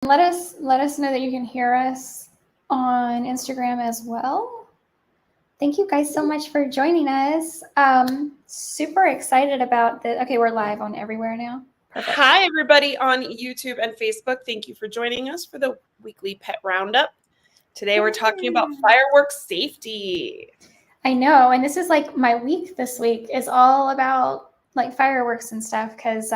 Let us know that you can hear us on Instagram as well. Thank you guys so much for joining us. Super excited about the. Okay, we're live on everywhere now. Perfect. Hi, everybody on YouTube and Facebook. Thank you for joining us for the weekly pet roundup. Today, we're talking about fireworks safety. I know, and this is like my week this week is all about like fireworks and stuff because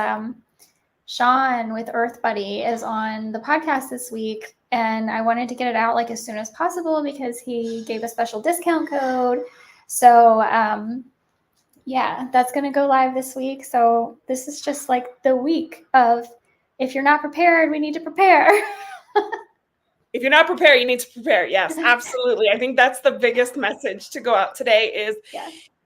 Sean with Earth Buddy is on the podcast this week, and I wanted to get it out like as soon as possible because he gave a special discount code. So yeah, that's going to go live this week. So this is just like the week of if you're not prepared, we need to prepare. If you're not prepared, you need to prepare. Yes, absolutely. I think that's the biggest message to go out today is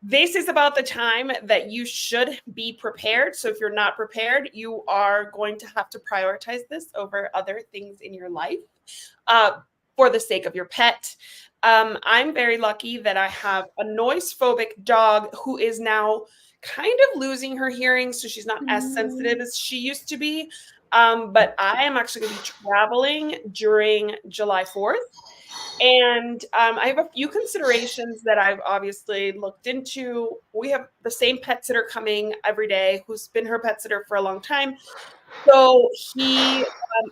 this is about the time that you should be prepared. So if you're not prepared, you are going to have to prioritize this over other things in your life for the sake of your pet. I'm very lucky that I have a noise-phobic dog who is now kind of losing her hearing, so she's not as sensitive as she used to be. But I am actually going to be traveling during July 4th. And I have a few considerations that I've obviously looked into. We have the same pet sitter coming every day who's been her pet sitter for a long time. So he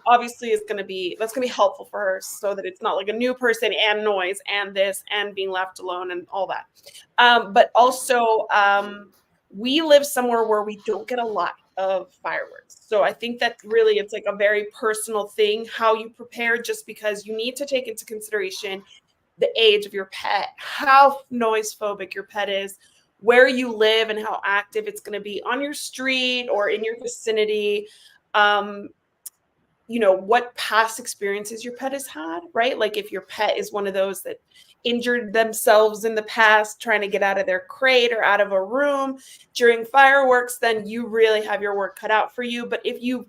obviously is going to be, that's going to be helpful for her so that it's not like a new person and noise and this and being left alone and all that. But also we live somewhere where we don't get a lot of fireworks. So I think that really it's like a very personal thing, how you prepare, just because you need to take into consideration the age of your pet, how noise phobic your pet is, where you live and how active it's going to be on your street or in your vicinity. You know, what past experiences your pet has had, right? Like if your pet is one of those that injured themselves in the past trying to get out of their crate or out of a room during fireworks, then you really have your work cut out for you. But if you've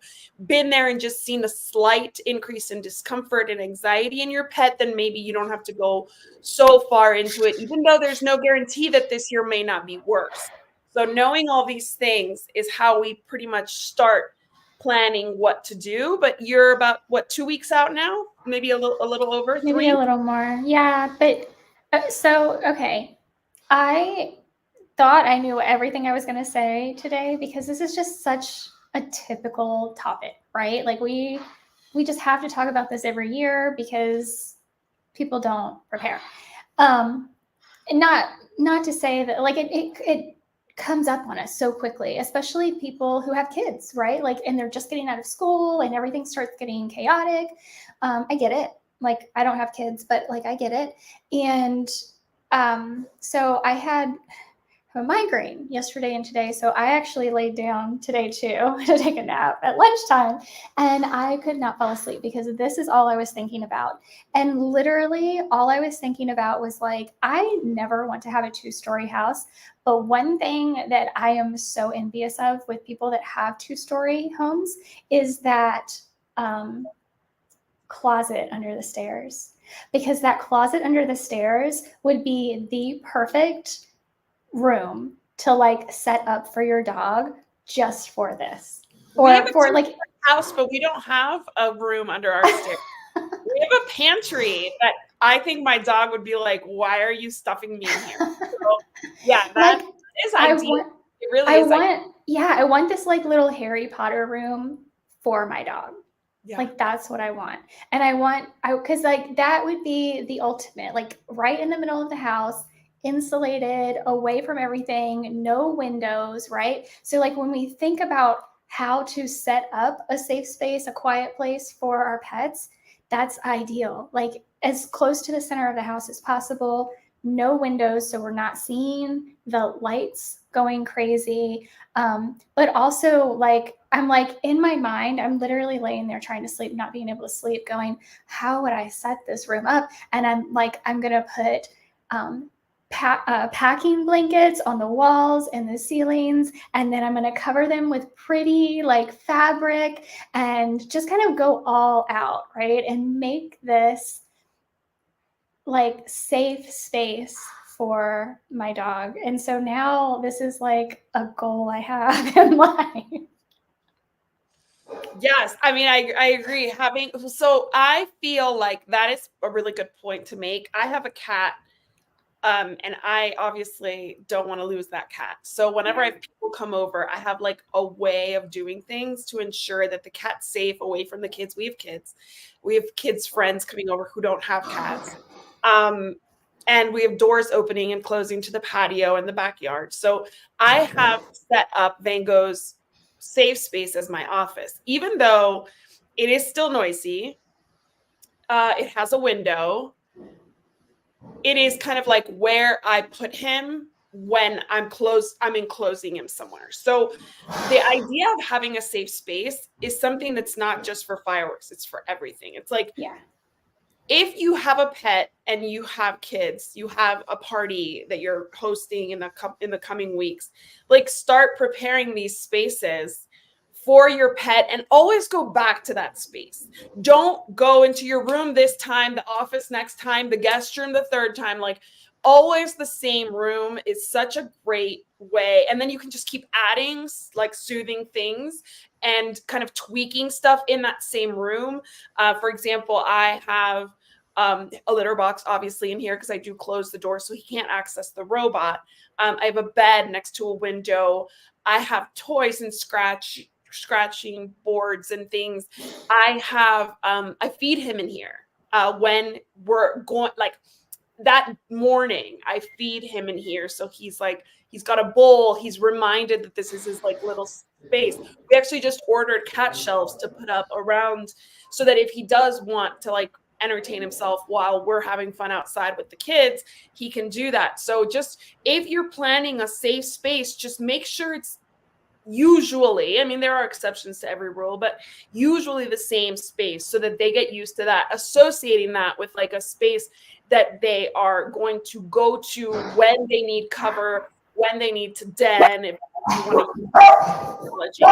been there and just seen a slight increase in discomfort and anxiety in your pet, then maybe you don't have to go so far into it, even though there's no guarantee that this year may not be worse. So knowing all these things is how we pretty much start planning what to do. But you're about, what, 2 weeks out now? Maybe a little over 3? Maybe a little more. Yeah, but so, okay. I thought I knew everything I was going to say today because this is just such a typical topic, right? Like we just have to talk about this every year because people don't prepare. And not to say that like it comes up on us so quickly, especially people who have kids, right? Like, and they're just getting out of school and everything starts getting chaotic. I get it. Like, I don't have kids, but like, I get it. And so I had a migraine yesterday and today. So I actually laid down today too to take a nap at lunchtime, and I could not fall asleep because this is all I was thinking about. And literally all I was thinking about was like, I never want to have a 2-story house. But one thing that I am so envious of with people that have 2-story homes is that closet under the stairs, because that closet under the stairs would be the perfect room to like set up for your dog just for this. Or for like house, but we don't have a room under our stairs. We have a pantry that I think my dog would be like, why are you stuffing me in here? So, yeah, that like, is ideal. It really is. I want this like little Harry Potter room for my dog. Yeah. Like that's what I want. And because like that would be the ultimate, like right in the middle of the house, insulated, away from everything, no windows, right? So like when we think about how to set up a safe space, a quiet place for our pets, that's ideal. Like as close to the center of the house as possible, no windows, so we're not seeing the lights going crazy. But also like, I'm like in my mind, I'm literally laying there trying to sleep, not being able to sleep, going, how would I set this room up? And I'm like, I'm going to put packing blankets on the walls and the ceilings, and then I'm going to cover them with pretty like fabric and just kind of go all out, right? And make this like safe space for my dog. And so now this is like a goal I have in life. Yes, I mean, I agree. So I feel like that is a really good point to make. I have a cat, and I obviously don't want to lose that cat. So whenever I Yeah. have people come over, I have like a way of doing things to ensure that the cat's safe away from the kids. We have kids. We have kids' friends coming over who don't have cats. Um, and we have doors opening and closing to the patio and the backyard. So I have set up Van Gogh's safe space as my office, even though it is still noisy. It has a window. It is kind of like where I put him when I'm enclosing him somewhere. So the idea of having a safe space is something that's not just for fireworks, it's for everything. It's like Yeah. if you have a pet and you have kids, you have a party that you're hosting in the coming weeks, like start preparing these spaces for your pet and always go back to that space. Don't go into your room this time, the office next time, the guest room the third time. Like always the same room is such a great way. And then you can just keep adding like soothing things and kind of tweaking stuff in that same room. For example, I have a litter box obviously in here because I do close the door so he can't access the robot. I have a bed next to a window. I have toys and scratching boards and things. I feed him in here when we're going like that morning. I feed him in here so he's got a bowl. He's reminded that this is his like little space. We actually just ordered cat shelves to put up around so that if he does want to like entertain himself while we're having fun outside with the kids, he can do that. So just if you're planning a safe space, just make sure it's usually, I mean, there are exceptions to every rule, but usually the same space so that they get used to that, associating that with like a space that they are going to go to when they need cover, when they need to den, if you want to use technology.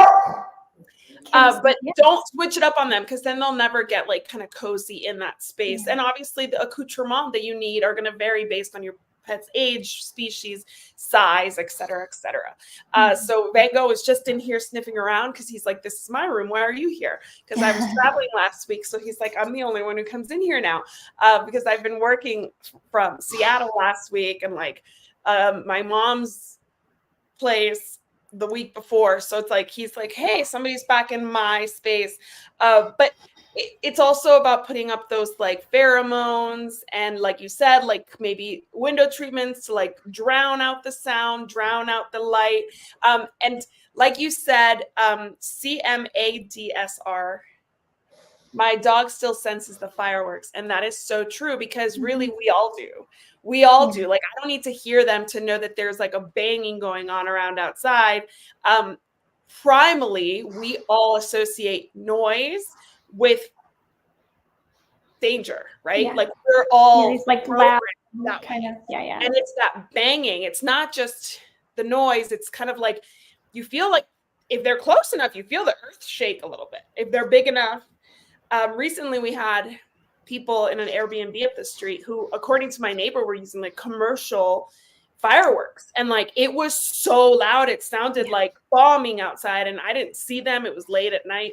But Yeah. don't switch it up on them because then they'll never get like kind of cozy in that space. Yeah. And obviously, the accoutrement that you need are going to vary based on your pet's age, species, size, et cetera, et cetera. So Van Gogh was just in here sniffing around because he's like, "This is my room. Why are you here?" Because I was traveling last week, so he's like, "I'm the only one who comes in here now," because I've been working from Seattle last week and like my mom's place the week before. So it's like he's like, hey, somebody's back in my space. But it's also about putting up those like pheromones and like you said, like maybe window treatments to like drown out the sound, drown out the light. And like you said, CMADSR, my dog still senses the fireworks. And that is so true because really we all do. We all do. Like, I don't need to hear them to know that there's like a banging going on around outside. Primally, we all associate noise with danger, right? Yeah. Like, we're all These like programmed loud that kind way. of, yeah. And it's that banging. It's not just the noise. It's kind of like you feel like if they're close enough, you feel the earth shake a little bit. If they're big enough, recently we had people in an Airbnb up the street who, according to my neighbor, were using like commercial fireworks. And like it was so loud, it sounded like bombing outside. And I didn't see them. It was late at night,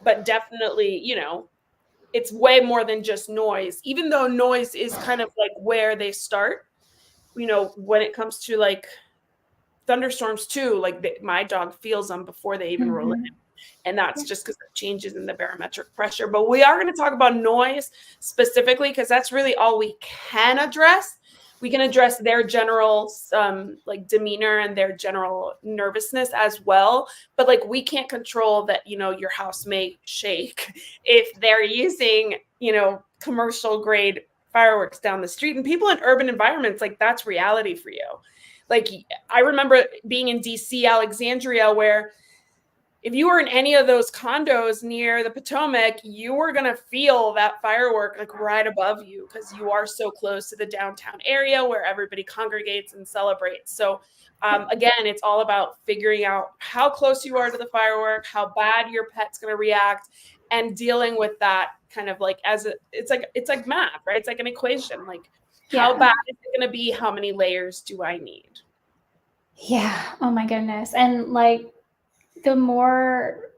but definitely, you know, it's way more than just noise, even though noise is kind of like where they start, you know, when it comes to like thunderstorms too, like my dog feels them before they even roll in. And that's just because of changes in the barometric pressure. But we are going to talk about noise specifically because that's really all we can address. We can address their general like demeanor and their general nervousness as well. But like we can't control that, you know, your house may shake if they're using, you know, commercial grade fireworks down the street. And people in urban environments, like that's reality for you. Like I remember being in DC, Alexandria, where if you were in any of those condos near the Potomac, you were going to feel that firework like right above you because you are so close to the downtown area where everybody congregates and celebrates. So again, it's all about figuring out how close you are to the firework, how bad your pet's going to react, and dealing with that kind of like it's like math, right? It's like an equation. Like how bad is it going to be? How many layers do I need? Yeah. Oh my goodness. And like the more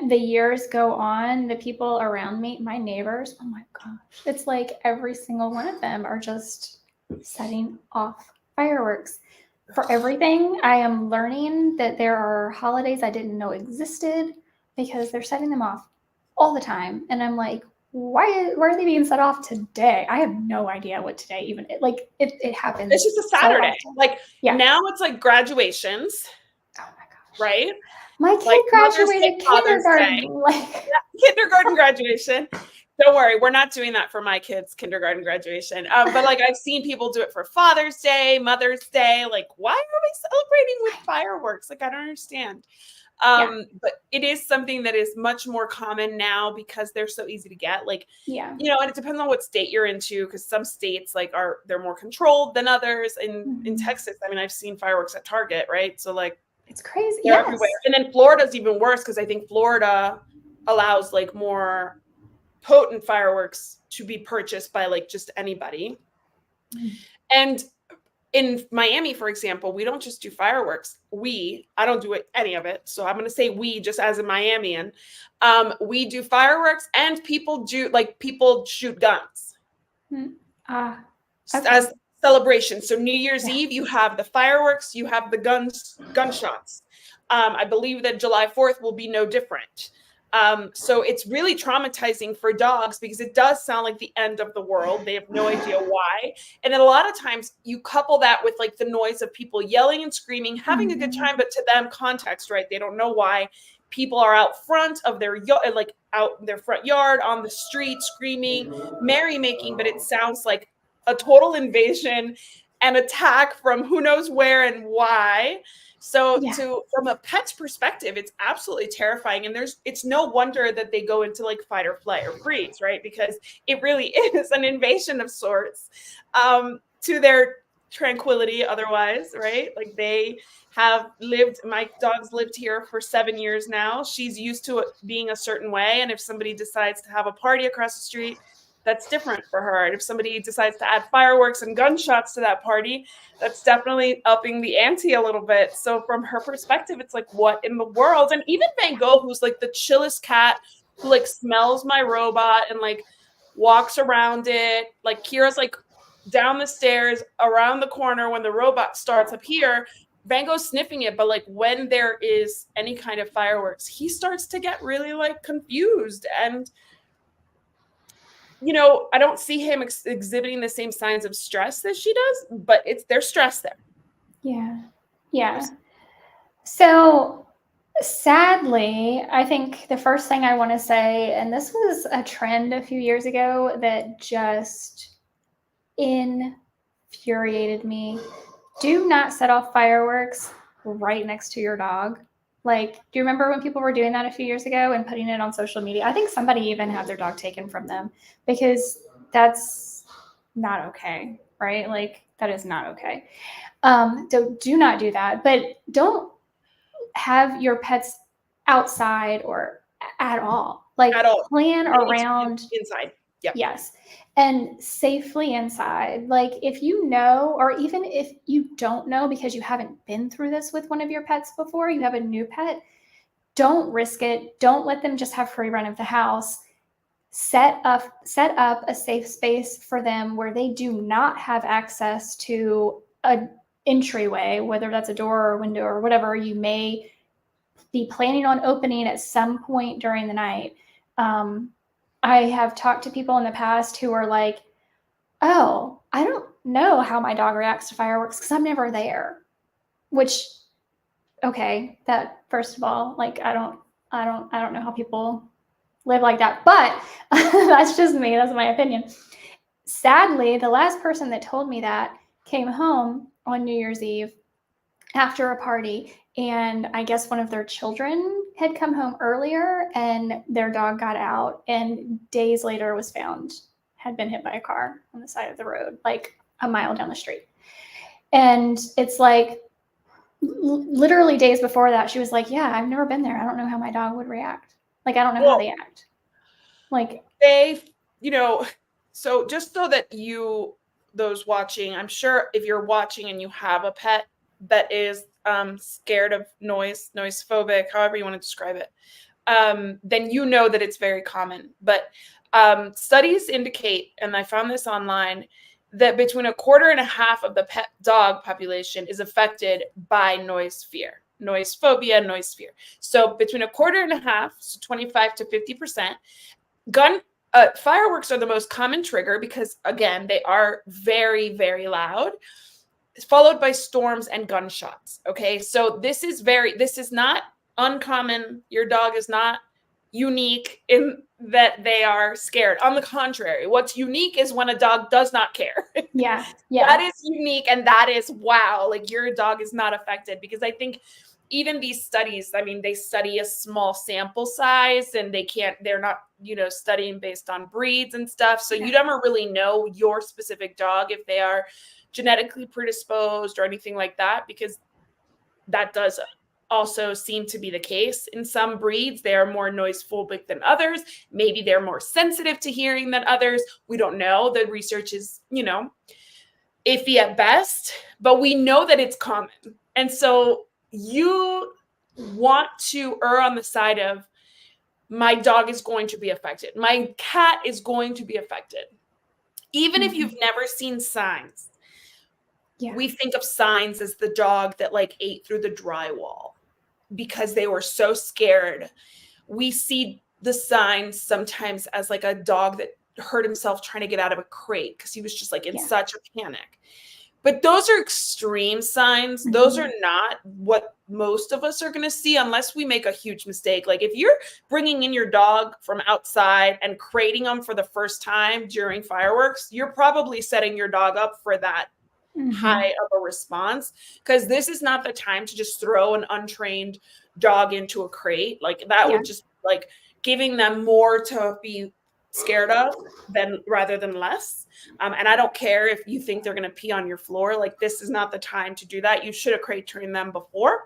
the years go on, the people around me, my neighbors, oh my gosh, it's like every single one of them are just setting off fireworks for everything. I am learning that there are holidays I didn't know existed because they're setting them off all the time. And I'm like, why are they being set off today? I have no idea what today even it happens. It's just a Saturday. So like now it's like graduations. Oh my gosh. Right? My kid like graduated kindergarten. Kindergarten graduation. Don't worry, we're not doing that for my kids' kindergarten graduation. But like I've seen people do it for Father's Day, Mother's Day. Like, why are we celebrating with fireworks? Like, I don't understand. But it is something that is much more common now because they're so easy to get. Like, and it depends on what state you're into, because some states they're more controlled than others. In Texas, I mean, I've seen fireworks at Target, right? So like it's crazy. They're everywhere. And then Florida's even worse because I think Florida allows like more potent fireworks to be purchased by like just anybody. And in Miami, for example, we don't just do fireworks. I don't do any of it. So I'm going to say we, just as a Miamian, we do fireworks, and people shoot guns as celebration. So New Year's Eve, you have the fireworks, you have the gunshots. I believe that July 4th will be no different. So it's really traumatizing for dogs because it does sound like the end of the world. They have no idea why. And then a lot of times you couple that with like the noise of people yelling and screaming, having a good time, but to them context, right? They don't know why. People are out front of their out in their front yard on the street screaming, merrymaking, but it sounds like a total invasion and attack from who knows where and why. So from a pet's perspective, it's absolutely terrifying. And it's no wonder that they go into like fight or flight or freeze, right? Because it really is an invasion of sorts to their tranquility otherwise, right? Like my dog's lived here for 7 years now. She's used to it being a certain way. And if somebody decides to have a party across the street, that's different for her. And if somebody decides to add fireworks and gunshots to that party, that's definitely upping the ante a little bit. So from her perspective, it's like, what in the world? And even Van Gogh, who's like the chillest cat, who like smells my robot and like walks around it. Like Kira's like down the stairs, around the corner when the robot starts up here. Van Gogh's sniffing it, but like when there is any kind of fireworks, he starts to get really like confused. And I don't see him exhibiting the same signs of stress that she does, but there's stress there. Yeah. So sadly, I think the first thing I want to say, and this was a trend a few years ago that just infuriated me. Do not set off fireworks right next to your dog. Like, do you remember when people were doing that a few years ago and putting it on social media? I think somebody even had their dog taken from them because that's not okay, right? Like, that is not okay. So do not do that. But don't have your pets outside or at all. Like, plan around inside. Yep. Yes. And safely inside. Like, if you know, or even if you don't know because you haven't been through this with one of your pets before, you have a new pet, don't risk it. Don't let them just have free run of the house. Set up a safe space for them where they do not have access to an entryway, whether that's a door or a window or whatever you may be planning on opening at some point during the night. I have talked to people in the past who are like, oh, I don't know how my dog reacts to fireworks because I'm never there. Which, okay, that first of all, like I don't know how people live like that, but that's just me. That's my opinion. Sadly, the last person that told me that came home on New Year's Eve after a party, and I guess one of their children had come home earlier and their dog got out, and days later was found had been hit by a car on the side of the road, like a mile down the street. And it's like literally days before that, she was like, yeah, I've never been there. I don't know how my dog would react. Like, I don't know how they act. Like, so just so that those watching, I'm sure if you're watching and you have a pet that is scared of noise phobic, however you want to describe it, then you know that it's very common. But studies indicate, and I found this online, that between 1.25% of the pet dog population is affected by noise fear, noise phobia, noise fear. So between 1.25%, so 25 to 50%, fireworks are the most common trigger because, again, they are very, very loud, followed by storms and gunshots. Okay, so this is not uncommon. Your dog is not unique in that they are scared. On the contrary, what's unique is when a dog does not care. Yeah. That is unique, and that is, wow, like your dog is not affected. Because I think even these studies, I mean, they study a small sample size, and they're not, studying based on breeds and stuff. So you never really know your specific dog if they are genetically predisposed or anything like that, because that does also seem to be the case. In some breeds, they are more noise phobic than others. Maybe they're more sensitive to hearing than others. We don't know. The research is, iffy at best, but we know that it's common. And so you want to err on the side of, my dog is going to be affected. My cat is going to be affected. Even if you've never seen signs. Yeah. We think of signs as the dog that like ate through the drywall because they were so scared. We see the signs sometimes as like a dog that hurt himself trying to get out of a crate because he was just like in such a panic. But those are extreme signs. Those are not what most of us are going to see unless we make a huge mistake. Like if you're bringing in your dog from outside and crating them for the first time during fireworks, you're probably setting your dog up for that high of a response, because this is not the time to just throw an untrained dog into a crate. Like that would just like giving them more to be scared of rather than less. And I don't care if you think they're going to pee on your floor. Like this is not the time to do that. You should have crate trained them before.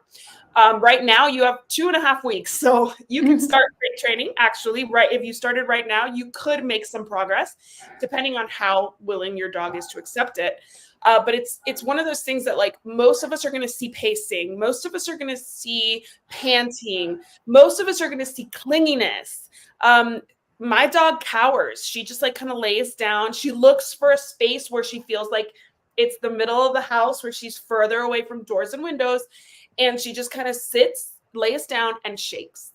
Right now you have 2.5 weeks, so you can start crate training. Actually, right, if you started right now, you could make some progress depending on how willing your dog is to accept it. But it's one of those things that like most of us are going to see pacing. Most of us are going to see panting. Most of us are going to see clinginess. My dog cowers. She just like kind of lays down. She looks for a space where she feels like it's the middle of the house, where she's further away from doors and windows. And she just kind of sits, lays down, and shakes.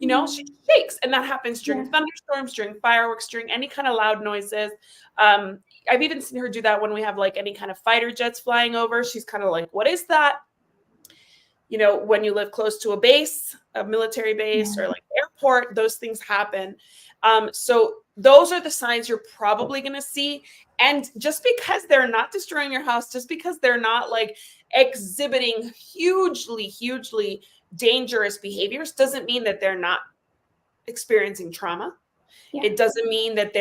She shakes. And that happens during thunderstorms, during fireworks, during any kind of loud noises. I've even seen her do that when we have like any kind of fighter jets flying over. She's kind of like, what is that? When you live close to a base, a military base, or like airport, those things happen. So those are the signs you're probably going to see. And just because they're not destroying your house, just because they're not like exhibiting hugely, hugely dangerous behaviors, doesn't mean that they're not experiencing trauma. It doesn't mean that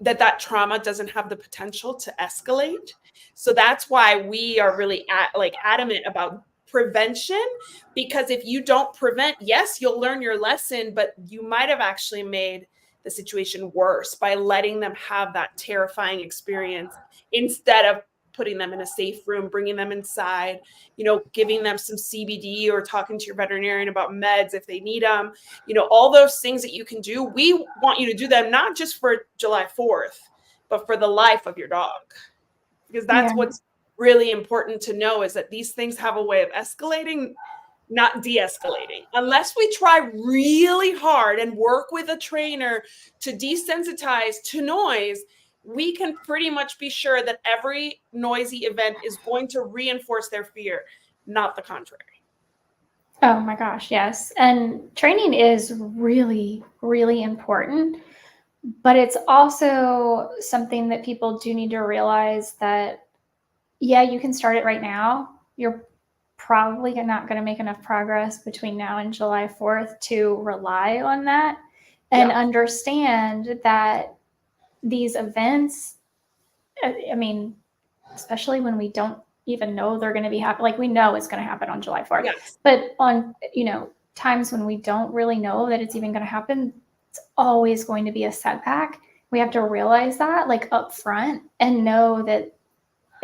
that trauma doesn't have the potential to escalate. So that's why we are really adamant about prevention, because if you don't prevent, yes, you'll learn your lesson, but you might have actually made the situation worse by letting them have that terrifying experience instead of putting them in a safe room, bringing them inside, giving them some CBD or talking to your veterinarian about meds if they need them, all those things that you can do. We want you to do them not just for July 4th, but for the life of your dog, because that's what's really important to know, is that these things have a way of escalating, not de-escalating. Unless we try really hard and work with a trainer to desensitize to noise, we can pretty much be sure that every noisy event is going to reinforce their fear, not the contrary. Oh my gosh, yes. And training is really, really important, but it's also something that people do need to realize that, you can start it right now. You're probably not going to make enough progress between now and July 4th to rely on that, and understand that these events, I mean, especially when we don't even know they're going to be happening, like we know it's going to happen on July 4th, but on, times when we don't really know that it's even going to happen, it's always going to be a setback. We have to realize that like up front and know that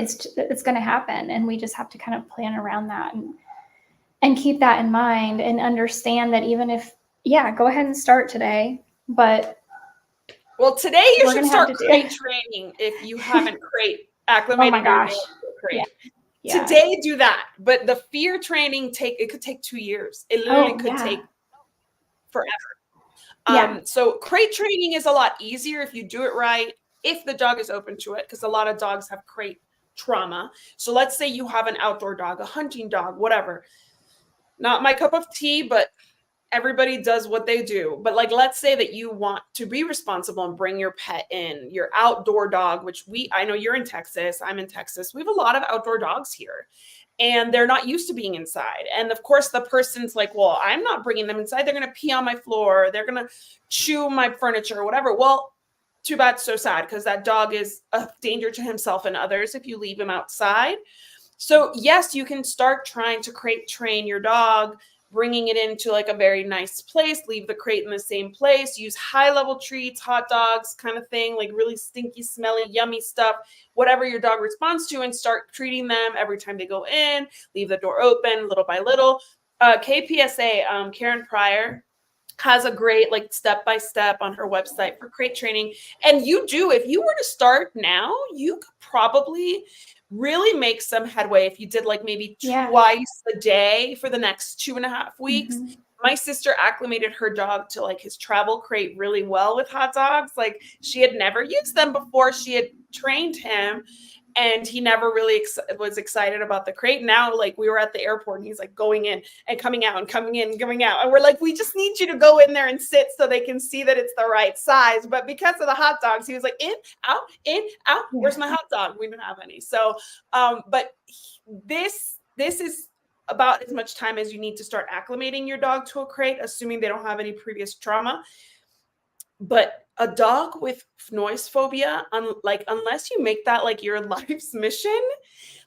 it's going to happen. And we just have to kind of plan around that and keep that in mind, and understand that even if, yeah, go ahead and start today. But well, today you we're should gonna have start to do crate training if you haven't Oh my acclimated your dog gosh. to a Yeah. crate. Yeah. Today, do that. But the fear training it could take 2 years. It literally Oh could yeah. take forever. Yeah. So crate training is a lot easier if you do it right, if the dog is open to it, because a lot of dogs have crate trauma. So let's say you have an outdoor dog, a hunting dog, whatever. Not my cup of tea, but everybody does what they do. But like, let's say that you want to be responsible and bring your pet in, your outdoor dog, which I know you're in Texas, I'm in Texas. We have a lot of outdoor dogs here and they're not used to being inside. And of course the person's like, well, I'm not bringing them inside. They're going to pee on my floor. They're going to chew my furniture or whatever. Well, too bad, so sad, because that dog is a danger to himself and others if you leave him outside. So yes, you can start trying to crate train your dog, bringing it into like a very nice place, leave the crate in the same place, use high level treats, hot dogs kind of thing, like really stinky, smelly, yummy stuff, whatever your dog responds to, and start treating them every time they go in, leave the door open little by little. KPSA, Karen Pryor, has a great like step-by-step on her website for crate training. And if you were to start now, you could probably really make some headway if you did like maybe twice a day for the next 2.5 weeks. Mm-hmm. My sister acclimated her dog to like his travel crate really well with hot dogs. Like she had never used them before. She had trained him and he never really was excited about the crate. Now, like we were at the airport and he's like going in and coming out and coming in and coming out. And we're like, we just need you to go in there and sit so they can see that it's the right size. But because of the hot dogs, he was like, in, out, in, out. Where's my hot dog? We didn't have any. So, but this is about as much time as you need to start acclimating your dog to a crate, assuming they don't have any previous trauma. But a dog with noise phobia, unless you make that like your life's mission,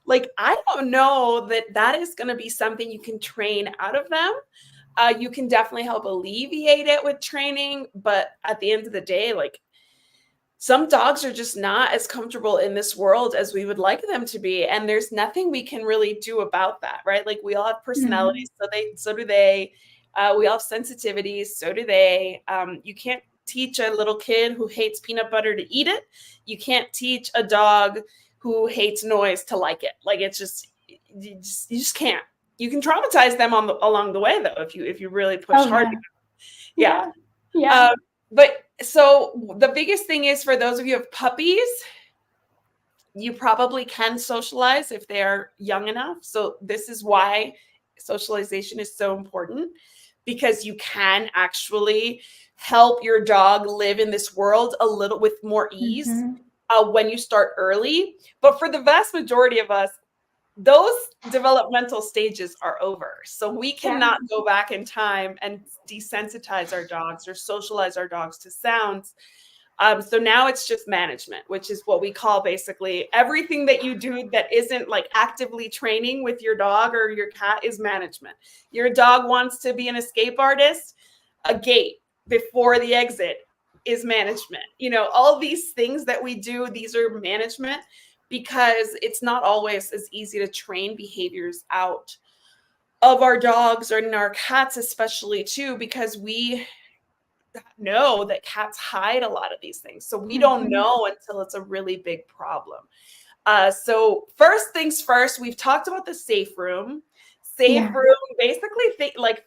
like I don't know that is going to be something you can train out of them. You can definitely help alleviate it with training, but at the end of the day, like some dogs are just not as comfortable in this world as we would like them to be, and there's nothing we can really do about that, right? Like we all have personalities, so do they. We all have sensitivities, so do they. You can't teach a little kid who hates peanut butter to eat it. You can't teach a dog who hates noise to like it. Like it's just you just can't. You can traumatize them along the way though if you really push hard. Yeah. But so the biggest thing is for those of you who have puppies, you probably can socialize if they are young enough. So this is why socialization is so important, because you can actually help your dog live in this world a little with more ease when you start early. But for the vast majority of us, those developmental stages are over. So we cannot go back in time and desensitize our dogs or socialize our dogs to sounds. So now it's just management, which is what we call basically everything that you do that isn't like actively training with your dog or your cat is management. Your dog wants to be an escape artist, a gate before the exit is management. All these things that we do, these are management, because it's not always as easy to train behaviors out of our dogs or in our cats, especially too, because we know that cats hide a lot of these things. So we don't know until it's a really big problem. So first things first, we've talked about the safe room. Room, basically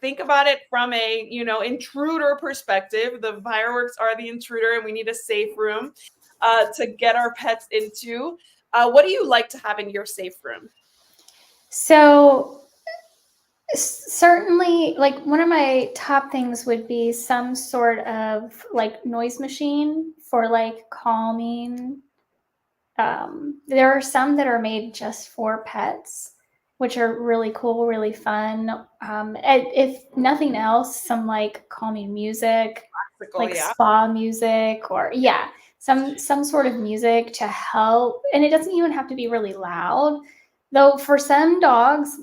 think about it from a, intruder perspective. The fireworks are the intruder and we need a safe room to get our pets into. What do you like to have in your safe room? So certainly, like one of my top things would be some sort of like noise machine for like calming. There are some that are made just for pets, which are really cool, really fun. If nothing else, some like calming music, like spa music, or some sort of music to help. And it doesn't even have to be really loud, though. For some dogs,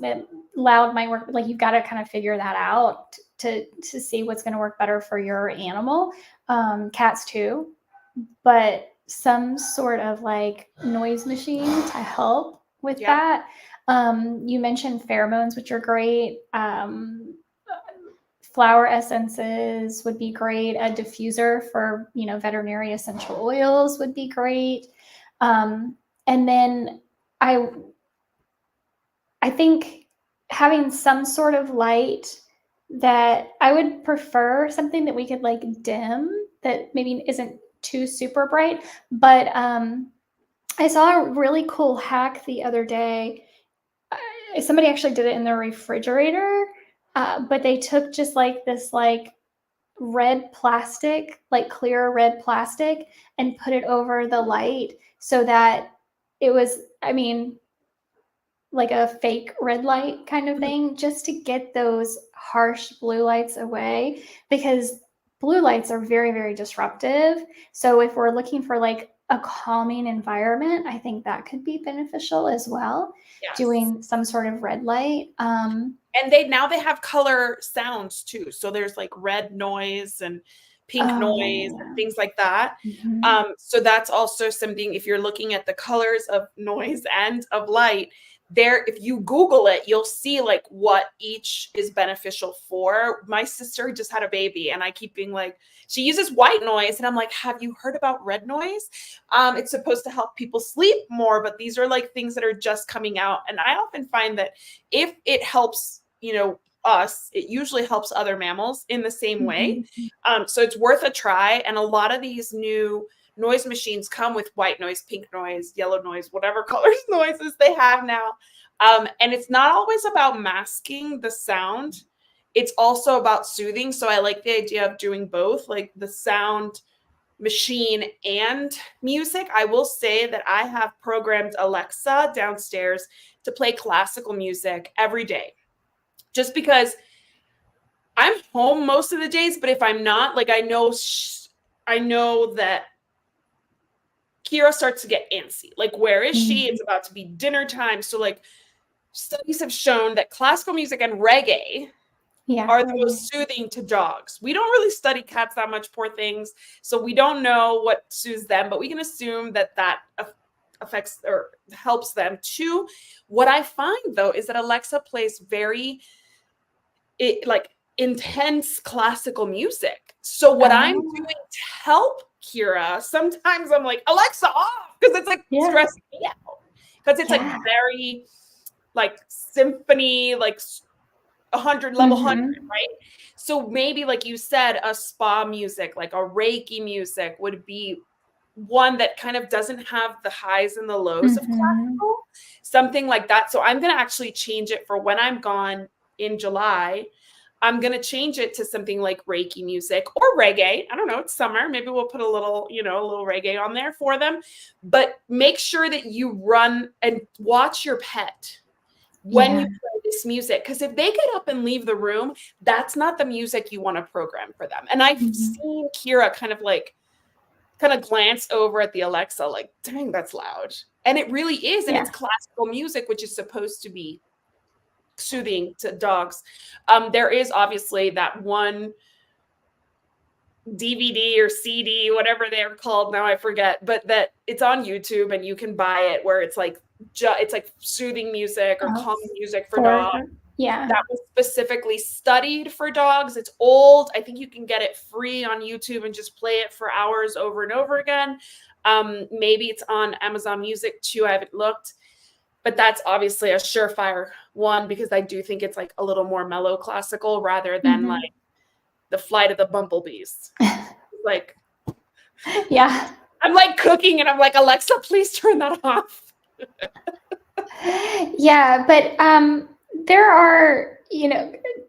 loud might work. Like you've got to kind of figure that out to see what's going to work better for your animal. Cats too, but some sort of like noise machine to help with that. You mentioned pheromones, which are great. flower essences would be great. A diffuser for, veterinary essential oils would be great. And then I think having some sort of light that I would prefer something that we could like dim that maybe isn't too super bright. But I saw a really cool hack the other day. Somebody actually did it in their refrigerator, but they took just like this like red plastic, like clear red plastic, and put it over the light so that it was, like a fake red light kind of thing, just to get those harsh blue lights away, because blue lights are very, very disruptive. So if we're looking for like a calming environment, I think that could be beneficial as well. Yes. Doing some sort of red light. And they have color sounds too. So there's like red noise and pink noise and things like that. Mm-hmm. So that's also something, if you're looking at the colors of noise and of light, there, if you Google it, you'll see like what each is beneficial for. My sister just had a baby and I keep being like, she uses white noise. And I'm like, have you heard about red noise? It's supposed to help people sleep more, but these are like things that are just coming out. And I often find that if it helps, us, it usually helps other mammals in the same way. So it's worth a try. And a lot of these new noise machines come with white noise, pink noise, yellow noise, whatever colors noises they have now. And it's not always about masking the sound. It's also about soothing. So I like the idea of doing both, like the sound machine and music. I will say that I have programmed Alexa downstairs to play classical music every day, just because I'm home most of the days. But if I'm not, like, I know that Kira starts to get antsy. Like, where is she? It's about to be dinner time. So like studies have shown that classical music and reggae are the most soothing to dogs. We don't really study cats that much, poor things. So we don't know what soothes them, but we can assume that affects or helps them too. What I find though is that Alexa plays very intense classical music. So what I'm doing to help Kira, sometimes I'm like, Alexa off, because it's like stressing me out. Because it's like very like symphony, like 100 level 100, right? So maybe, like you said, a spa music, like a Reiki music would be one that kind of doesn't have the highs and the lows of classical, something like that. So I'm going to actually change it for when I'm gone in July. I'm going to change it to something like Reiki music or reggae. I don't know. It's summer. Maybe we'll put a little reggae on there for them. But make sure that you run and watch your pet when you play this music. Because if they get up and leave the room, that's not the music you want to program for them. And I've seen Kira kind of glance over at the Alexa like, dang, that's loud. And it really is. And it's classical music, which is supposed to be soothing to dogs. There is obviously that one DVD or CD, whatever they're called now, I forget, but that it's on YouTube and you can buy it, where it's like soothing music or calming music for dogs. That was specifically studied for dogs. It's old. I think you can get it free on YouTube and just play it for hours over and over again. Maybe it's on Amazon Music too. I haven't looked. But that's obviously a surefire one, because I do think it's like a little more mellow classical rather than like the Flight of the Bumblebees. Like, I'm like cooking and I'm like, Alexa, please turn that off. But there are,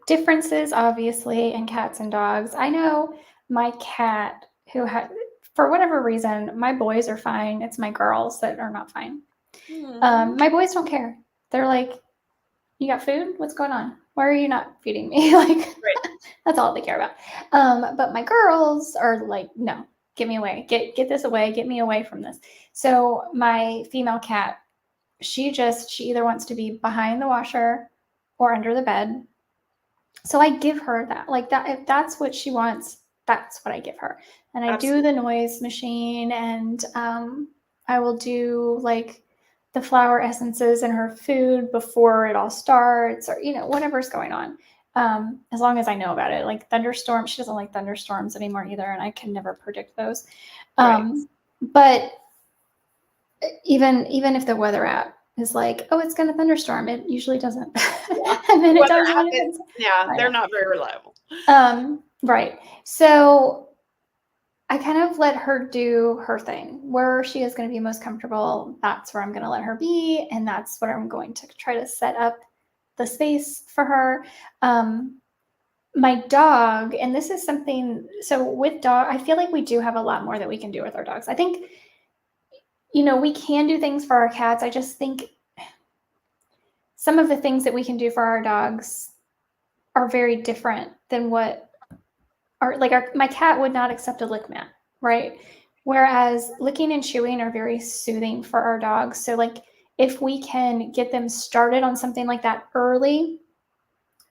differences obviously in cats and dogs. I know my cat who had, for whatever reason, my boys are fine. It's my girls that are not fine. My boys don't care. They're like, you got food? What's going on? Why are you not feeding me? Like, that's all they care about. But my girls are like, no, get me away. Get this away. Get me away from this. So my female cat, she either wants to be behind the washer or under the bed. So I give her that. Like, that, if that's what she wants, that's what I give her. And I do the noise machine, and I will do like the flower essences in her food before it all starts, or whatever's going on. as long as I know about it. Like thunderstorm, she doesn't like thunderstorms anymore either, and I can never predict those. Right. But even if the weather app is like, oh, it's going to thunderstorm, it usually doesn't. Yeah. And then it Weather tells you when it happens. is. Yeah, Right. they're not very reliable. Right. So I kind of let her do her thing. Where she is going to be most comfortable, that's where I'm going to let her be, and that's what I'm going to try to set up the space for her. My dog, and this is something, so with dog, I feel like we do have a lot more that we can do with our dogs. I think, we can do things for our cats. I just think some of the things that we can do for our dogs are very different than what my cat would not accept a lick mat, right? Whereas licking and chewing are very soothing for our dogs. So like if we can get them started on something like that early,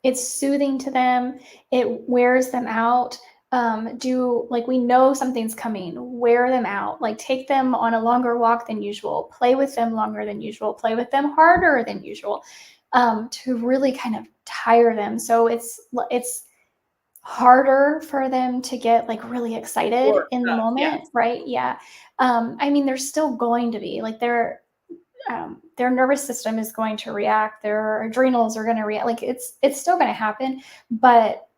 it's soothing to them. It wears them out. We know something's coming, wear them out, like take them on a longer walk than usual, play with them longer than usual, play with them harder than usual, to really kind of tire them. So it's harder for them to get like really excited in the moment, Yes. right? Yeah. I mean, there's still going to be like their nervous system is going to react, their adrenals are going to react, like it's still going to happen, but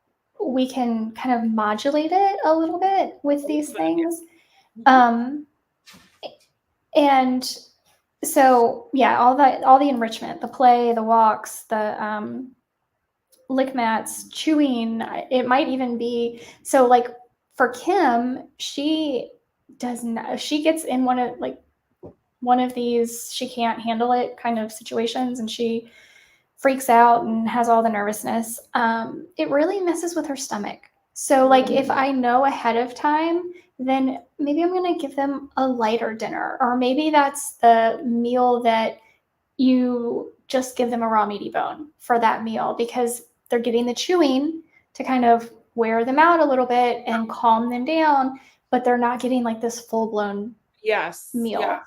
we can kind of modulate it a little bit with these things. um and so yeah, all the enrichment, the play, the walks, the lick mats, chewing, it might even be, so like for Kim, she does not, she gets in one of these she can't handle it kind of situations, and she freaks out and has all the nervousness. It really messes with her stomach. So like if I know ahead of time, then maybe I'm going to give them a lighter dinner, or maybe that's the meal that you just give them a raw meaty bone for that meal, because they're getting the chewing to kind of wear them out a little bit and calm them down, but they're not getting like this full blown Yes. Yeah. meal.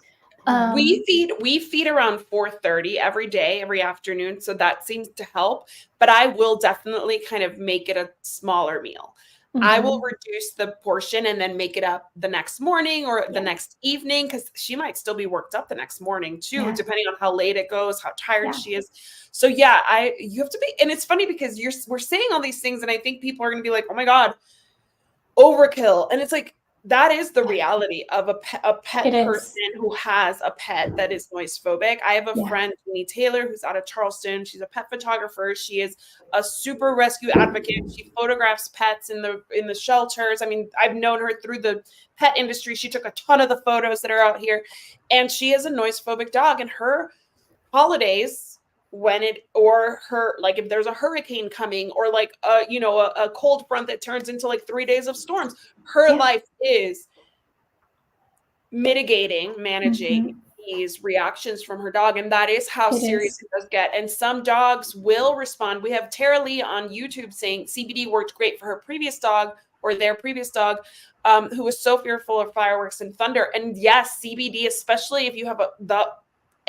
We feed around 4:30 every day, every afternoon, so that seems to help, but I will definitely kind of make it a smaller meal. I will reduce the portion and then make it up the next morning or the next evening, because she might still be worked up the next morning too, depending on how late it goes, how tired she is. So yeah, you have to be, and it's funny because we're saying all these things, and I think people are going to be like, oh my God, overkill. And it's like, that is the reality of a pet person who has a pet that is noise phobic. I have a friend, Jeannie Taylor, who's out of Charleston. She's a pet photographer. She is a super rescue advocate. She photographs pets in the shelters. I mean, I've known her through the pet industry. She took a ton of the photos that are out here, and she is a noise phobic dog. And her holidays, if there's a hurricane coming, or like a cold front that turns into like 3 days of storms, her life is managing these reactions from her dog, and that is how serious it does get. And some dogs will respond. We have Tara Lee on YouTube saying CBD worked great for her previous dog, or their previous dog, who was so fearful of fireworks and thunder. And yes, CBD, especially if you have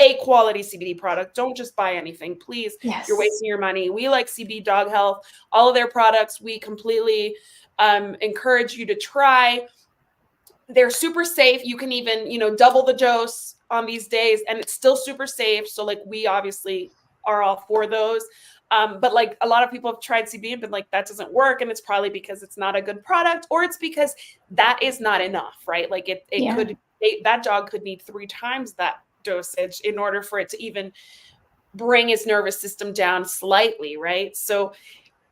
a quality CBD product. Don't just buy anything, please. Yes. You're wasting your money. We like CBD Dog Health, all of their products. We completely encourage you to try. They're super safe. You can even, double the dose on these days, and it's still super safe. So like, we obviously are all for those. But like, a lot of people have tried CBD and been like, that doesn't work. And it's probably because it's not a good product, or it's because that is not enough, right? Like that dog could need 3 times that dosage in order for it to even bring his nervous system down slightly, right? So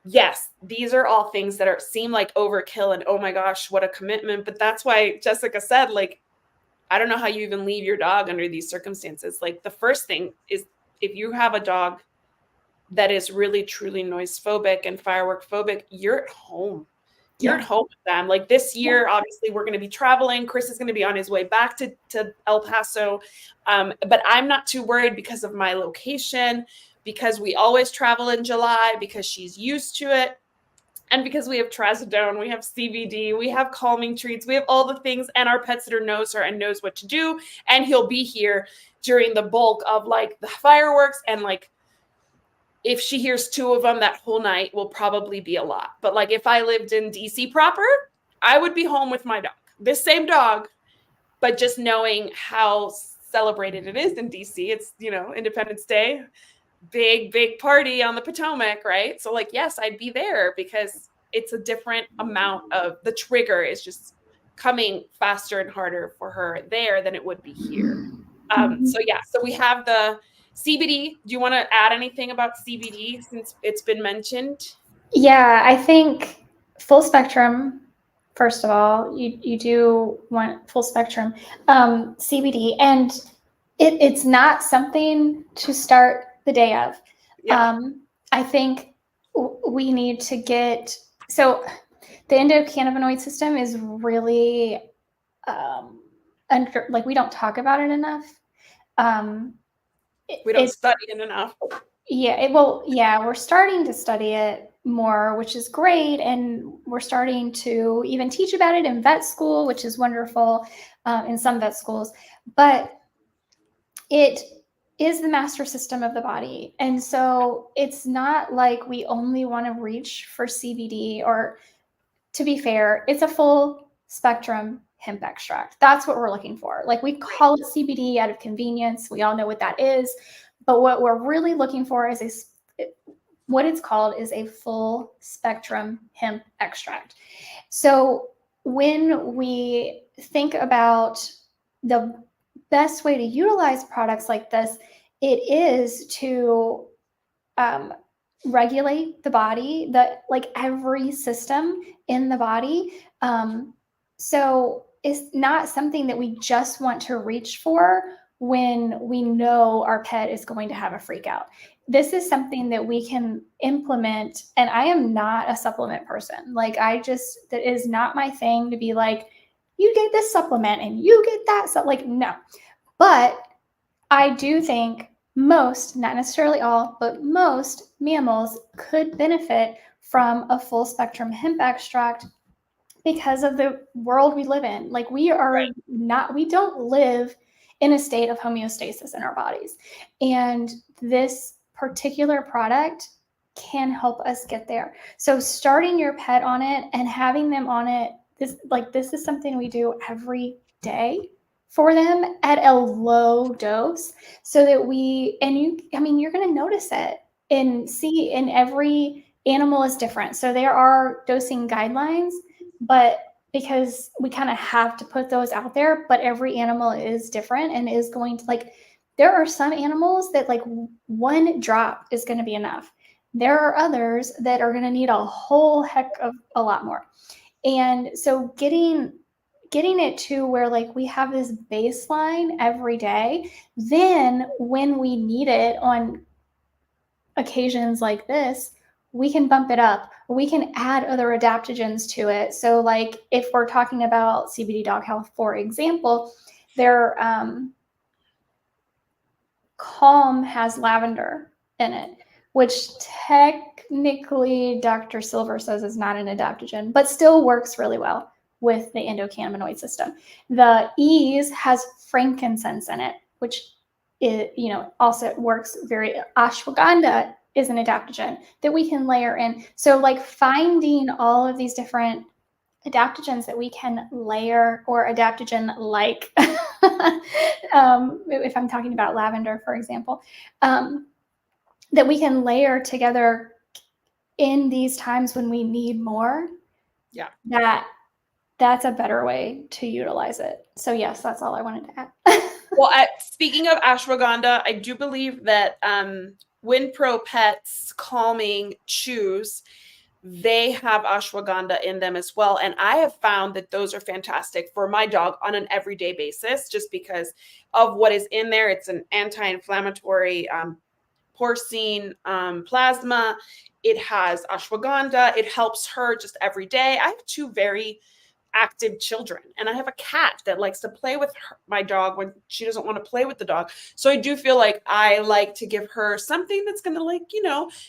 yes, these are all things that seem like overkill, and oh my gosh, what a commitment. But that's why Jessica said, like, I don't know how you even leave your dog under these circumstances. Like, the first thing is, if you have a dog that is really truly noise phobic and firework phobic, you're at home. You're at home with them. Like, this year, obviously, we're going to be traveling. Chris is going to be on his way back to El Paso. But I'm not too worried because of my location, because we always travel in July, because she's used to it. And because we have trazodone, we have CBD, we have calming treats, we have all the things, and our pet sitter knows her and knows what to do. And he'll be here during the bulk of like the fireworks and like if she hears 2 of them that whole night will probably be a lot. But like if I lived in DC proper, I would be home with my dog. This same dog, but just knowing how celebrated it is in DC, it's, Independence Day, big party on the Potomac, right? So like, yes, I'd be there because it's a different amount of the trigger is just coming faster and harder for her there than it would be here. So yeah, so we have the CBD. Do you want to add anything about CBD since it's been mentioned? Yeah, I think full spectrum. First of all, you do want full spectrum CBD, and it's not something to start the day of. Yeah. I think we need to get so the endocannabinoid system is really under, like, we don't talk about it enough. We don't study it enough. Yeah, we're starting to study it more, which is great, and we're starting to even teach about it in vet school, which is wonderful, in some vet schools. But it is the master system of the body, and so it's not like we only want to reach for CBD. Or, to be fair, it's a full spectrum hemp extract. That's what we're looking for. Like, we call it CBD out of convenience. We all know what that is. But what we're really looking for is what it's called is a full spectrum hemp extract. So when we think about the best way to utilize products like this, it is to regulate the body, like every system in the body. So it's not something that we just want to reach for when we know our pet is going to have a freak out. This is something that we can implement. And I am not a supplement person. Like, that is not my thing to be like, you get this supplement and you get that. So, like, no. But I do think most, not necessarily all, but most mammals could benefit from a full spectrum hemp extract because of the world we live in. Like, we don't live in a state of homeostasis in our bodies. And this particular product can help us get there. So starting your pet on it and having them on it, this is something we do every day for them at a low dose, so that you're going to notice it and every animal is different. So there are dosing guidelines, but because we kind of have to put those out there, but every animal is different and is going to, like, there are some animals that, like, one drop is going to be enough. There are others that are going to need a whole heck of a lot more. And so getting it to where, like, we have this baseline every day, then when we need it on occasions like this, we can bump it up. We can add other adaptogens to it. So, like, if we're talking about CBD dog health, for example, their Calm has lavender in it, which technically Dr. Silver says is not an adaptogen, but still works really well with the endocannabinoid system. The Ease has frankincense in it, which also works very. Ashwagandha is an adaptogen that we can layer in. So, like, finding all of these different adaptogens that we can layer, or adaptogen like if I'm talking about lavender, for example, that we can layer together in these times when we need more. Yeah. That's a better way to utilize it. So yes, that's all I wanted to add. Well, speaking of ashwagandha, I do believe that Winpro Pets Calming Chews, they have ashwagandha in them as well. And I have found that those are fantastic for my dog on an everyday basis, just because of what is in there. It's an anti-inflammatory porcine plasma. It has ashwagandha. It helps her just every day. I have 2 very active children, and I have a cat that likes to play with my dog when she doesn't want to play with the dog. So I do feel like I like to give her something that's going to, like,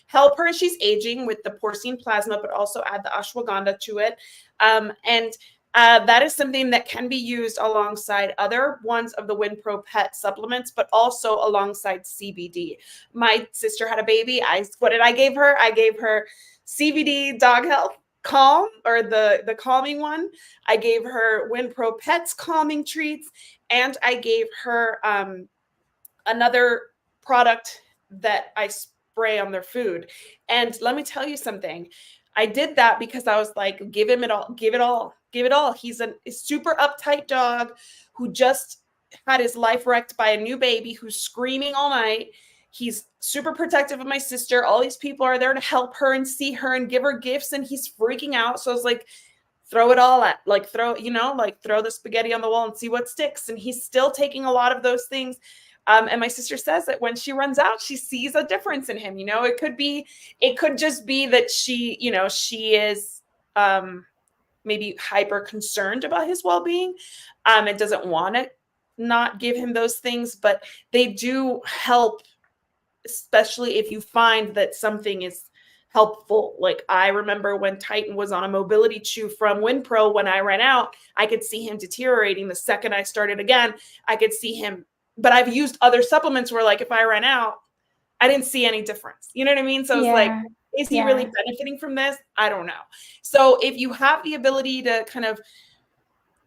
help her as she's aging with the porcine plasma, but also add the ashwagandha to it. And That is something that can be used alongside other ones of the WinPro Pet supplements, but also alongside CBD. My sister had a baby. What did I give her? I gave her CBD Dog Health Calm, or the calming one. I gave her WinPro Pets calming treats, and I gave her another product that I spray on their food. And let me tell you something. I did that because I was like, give him it all, give it all, give it all. He's a super uptight dog who just had his life wrecked by a new baby who's screaming all night. He's super protective of my sister. All these people are there to help her and see her and give her gifts, and he's freaking out. So I was like, throw it all at, like, throw the spaghetti on the wall and see what sticks. And he's still taking a lot of those things. And my sister says that when she runs out, she sees a difference in him. It could just be that she is maybe hyper concerned about his well-being. It doesn't want to not give him those things, but they do help, especially if you find that something is helpful. Like, I remember when Titan was on a mobility chew from WinPro, when I ran out, I could see him deteriorating. The second I started again, I could see him. But I've used other supplements where, like, if I ran out, I didn't see any difference. You know what I mean? So it's like, is he really benefiting from this? I don't know. So if you have the ability to kind of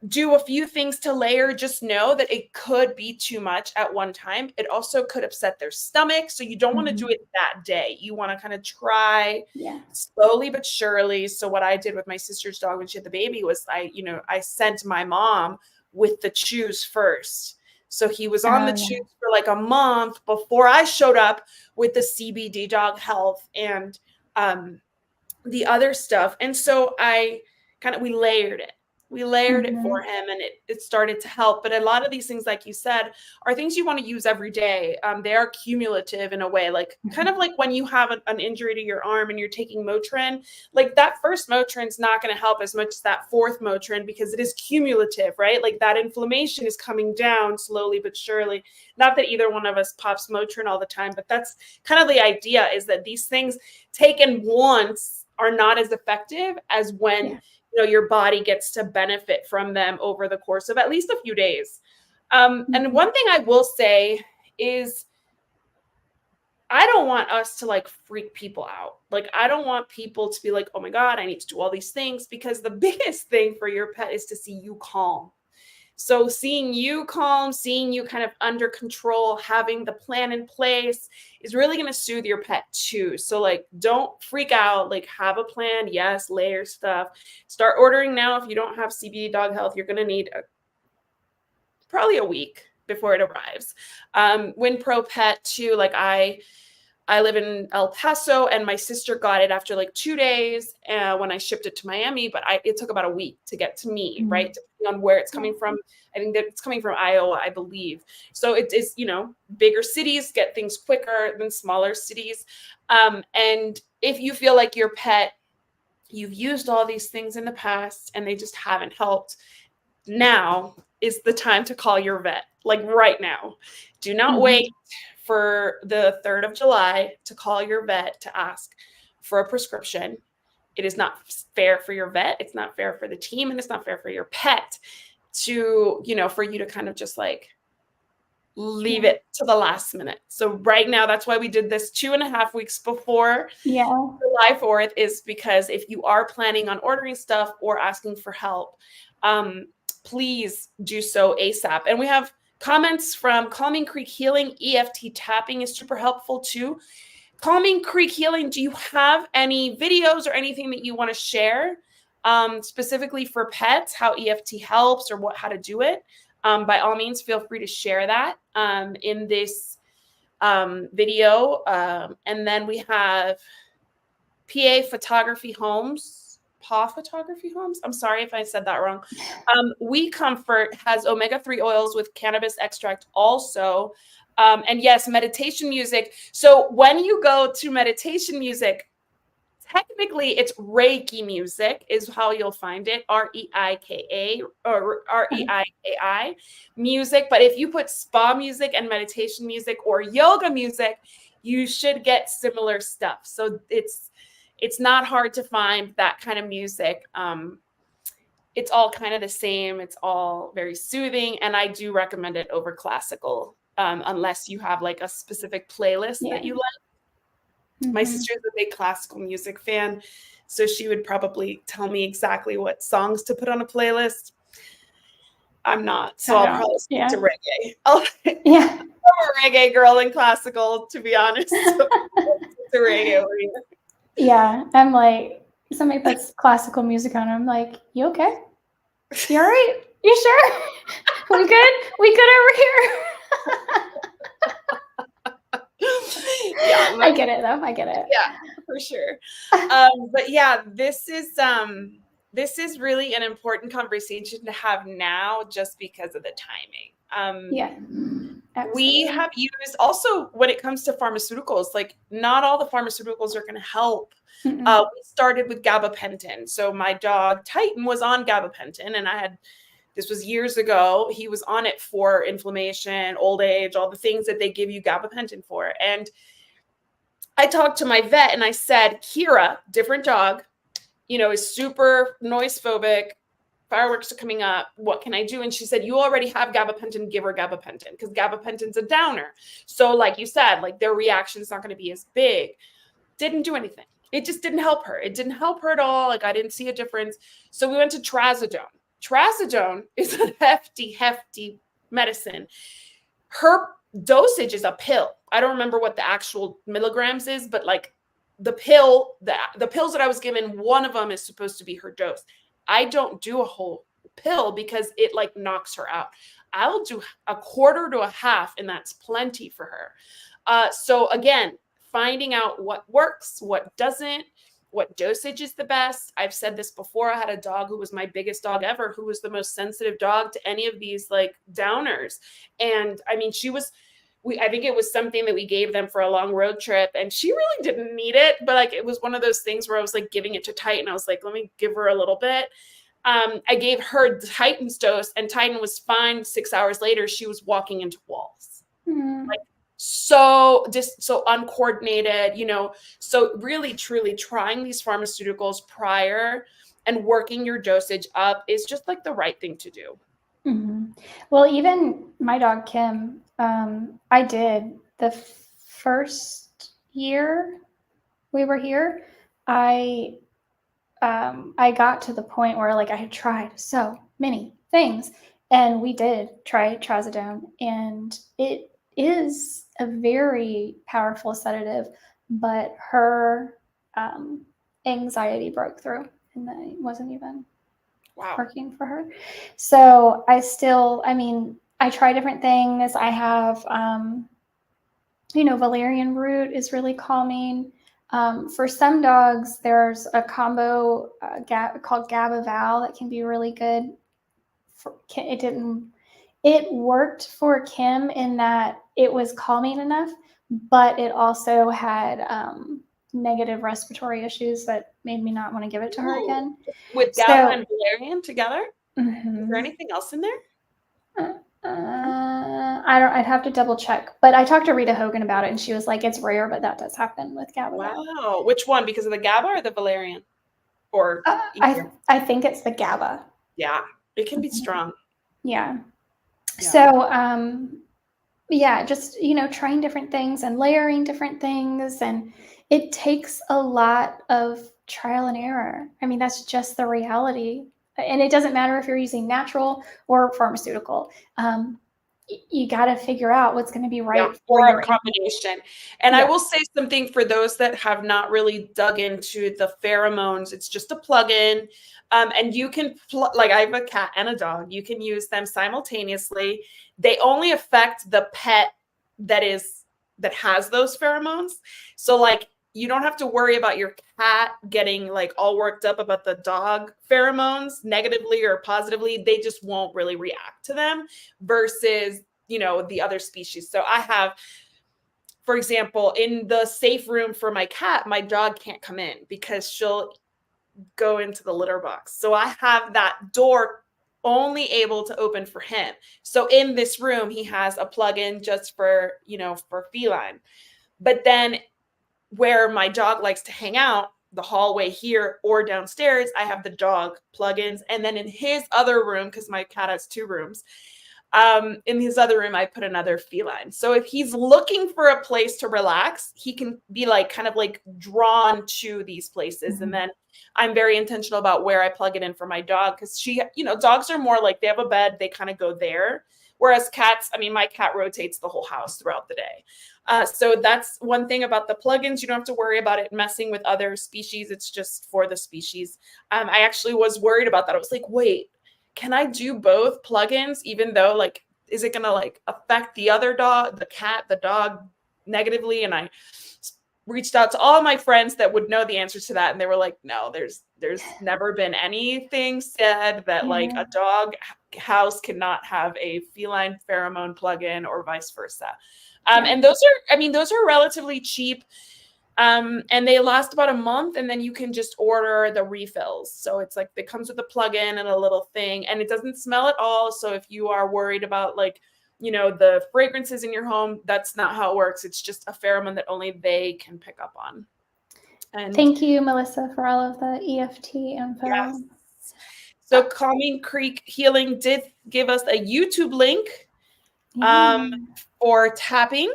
do a few things to layer, just know that it could be too much at one time. It also could upset their stomach. So you don't want to do it that day. You want to kind of try slowly but surely. So what I did with my sister's dog when she had the baby was I sent my mom with the chews first. So he was on the chews for like a month before I showed up with the CBD Dog Health and the other stuff. And so we layered it. We layered it for him, and it started to help. But a lot of these things, like you said, are things you want to use every day. They are cumulative in a way, like kind of like when you have an injury to your arm and you're taking Motrin, like that first Motrin is not going to help as much as that fourth Motrin because it is cumulative, right? Like that inflammation is coming down slowly but surely. Not that either one of us pops Motrin all the time, but that's kind of the idea, is that these things taken once are not as effective as when your body gets to benefit from them over the course of at least a few days. And one thing I will say is, I don't want us to like freak people out. Like, I don't want people to be like, oh my God, I need to do all these things, because the biggest thing for your pet is to see you calm. So seeing you calm, seeing you kind of under control, having the plan in place is really going to soothe your pet too. So like, don't freak out, like have a plan. Yes, layer stuff. Start ordering now. If you don't have CBD Dog Health, you're going to need probably a week before it arrives. WinPro Pet too, like I live in El Paso, and my sister got it after like 2 days when I shipped it to Miami, but it took about a week to get to me, right? Depending on where it's coming from. I think that it's coming from Iowa, I believe. So it is, bigger cities get things quicker than smaller cities. And if you feel like your pet, you've used all these things in the past and they just haven't helped, now is the time to call your vet, like right now. Do not wait for the 3rd of July to call your vet to ask for a prescription. It is not fair for your vet. It's not fair for the team, and it's not fair for your pet to, for you to kind of just like leave it to the last minute. So right now, that's why we did this 2.5 weeks before July 4th, is because if you are planning on ordering stuff or asking for help, please do so ASAP. And we have comments from Calming Creek Healing. EFT tapping is super helpful too. Calming Creek Healing, do you have any videos or anything that you want to share specifically for pets, how EFT helps or how to do it? By all means, feel free to share that in this video. And then we have PA Photography Homes. Paw Photography Homes. I'm sorry if I said that wrong. We Comfort has omega-3 oils with cannabis extract also. And yes, meditation music. So when you go to meditation music, technically it's Reiki music is how you'll find it. REIKA or REIKI music. But if you put spa music and meditation music or yoga music, you should get similar stuff. So it's not hard to find that kind of music. it's all kind of the same. It's all very soothing. And I do recommend it over classical, unless you have like a specific playlist that you like. My sister is a big classical music fan, so she would probably tell me exactly what songs to put on a playlist. I'm not, so I'll probably stick to reggae. I'm a reggae girl in classical, to be honest. So to reggae over here. Yeah, I'm like, somebody puts classical music on, I'm like, you okay? You all right? You sure? We good? We good over here? Yeah, I get it though. I get it. Yeah, for sure. But yeah, this is really an important conversation to have now, just because of the timing. Yeah. Absolutely. We have used also, when it comes to pharmaceuticals, like not all the pharmaceuticals are going to help. We started with gabapentin. So my dog Titan was on gabapentin, and this was years ago. He was on it for inflammation, old age, all the things that they give you gabapentin for. And I talked to my vet and I said, Kira, different dog, is super noise phobic. Fireworks are coming up. What can I do? And she said, you already have gabapentin, give her gabapentin, because gabapentin's a downer. So like you said, like their reaction's not going to be as big. Didn't do anything. It just didn't help her. It didn't help her at all. Like I didn't see a difference. So we went to trazodone. Trazodone is a hefty medicine. Her dosage is a pill. I don't remember what the actual milligrams is, but like the pills that I was given, one of them is supposed to be her dose. I don't do a whole pill because it like knocks her out. I'll do a quarter to a half, and that's plenty for her. So again, finding out what works, what doesn't, what dosage is the best. I've said this before. I had a dog who was my biggest dog ever, who was the most sensitive dog to any of these like downers. And I mean, I think it was something that we gave them for a long road trip, and she really didn't need it. But like, it was one of those things where I was like giving it to Titan. I was like, let me give her a little bit. I gave her Titan's dose, and Titan was fine. 6 hours later, she was walking into walls. Like, so uncoordinated, so really truly trying these pharmaceuticals prior and working your dosage up is just like the right thing to do. Well, even my dog Kim, I did the first year we were here, I got to the point where like I had tried so many things, and we did try trazodone, and it is a very powerful sedative, but her anxiety broke through, and it wasn't even working for her. So I try different things. I have, valerian root is really calming. For some dogs, there's a combo called Gabaval that can be really good. It worked for Kim in that it was calming enough, but it also had negative respiratory issues that made me not want to give it to her again. With GABA and valerian together? Is there anything else in there? I'd have to double check, but I talked to Rita Hogan about it, and she was like, it's rare, but that does happen with GABA. Wow. Which one? Because of the GABA or the valerian? Or I think it's the GABA. Yeah, it can be strong. Yeah. So, just, trying different things and layering different things. And it takes a lot of trial and error. I mean, that's just the reality. And it doesn't matter if you're using natural or pharmaceutical. You got to figure out what's going to be right for your combination. And I will say something for those that have not really dug into the pheromones. It's just a plug-in. And you can, like I have a cat and a dog, you can use them simultaneously. They only affect the pet that has those pheromones. So like, you don't have to worry about your cat getting like all worked up about the dog pheromones negatively or positively. They just won't really react to them versus, the other species. So I have, for example, in the safe room for my cat, my dog can't come in because she'll go into the litter box. So I have that door only able to open for him. So in this room, he has a plug-in just for, for feline. But then where my dog likes to hang out, the hallway here or downstairs, I have the dog plugins. And then in his other room, because my cat has 2 rooms, in his other room, I put another feline. So if he's looking for a place to relax, he can be like kind of like drawn to these places. Mhm. And then I'm very intentional about where I plug it in for my dog, because she, you know, dogs are more like they have a bed, they kind of go there. Whereas cats, I mean, my cat rotates the whole house throughout the day. So that's one thing about the plugins. You don't have to worry about it messing with other species. It's just for the species. I actually was worried about that. I was like, wait, can I do both plugins, even though, like, is it going to like affect the other dog, the cat, the dog negatively? And I reached out to all my friends that would know the answer to that. And they were like, no, there's never been anything said that like a dog house cannot have a feline pheromone plugin or vice versa. And those are, I mean, those are relatively cheap. And they last about a month, and then you can just order the refills. So it's like it comes with a plug-in and a little thing, and it doesn't smell at all. So if you are worried about, like, you know, the fragrances in your home, that's not how it works. It's just a pheromone that only they can pick up on. And thank you, Melissa, for all of the EFT info. yes. So Calming Creek Healing did give us a YouTube link for tapping,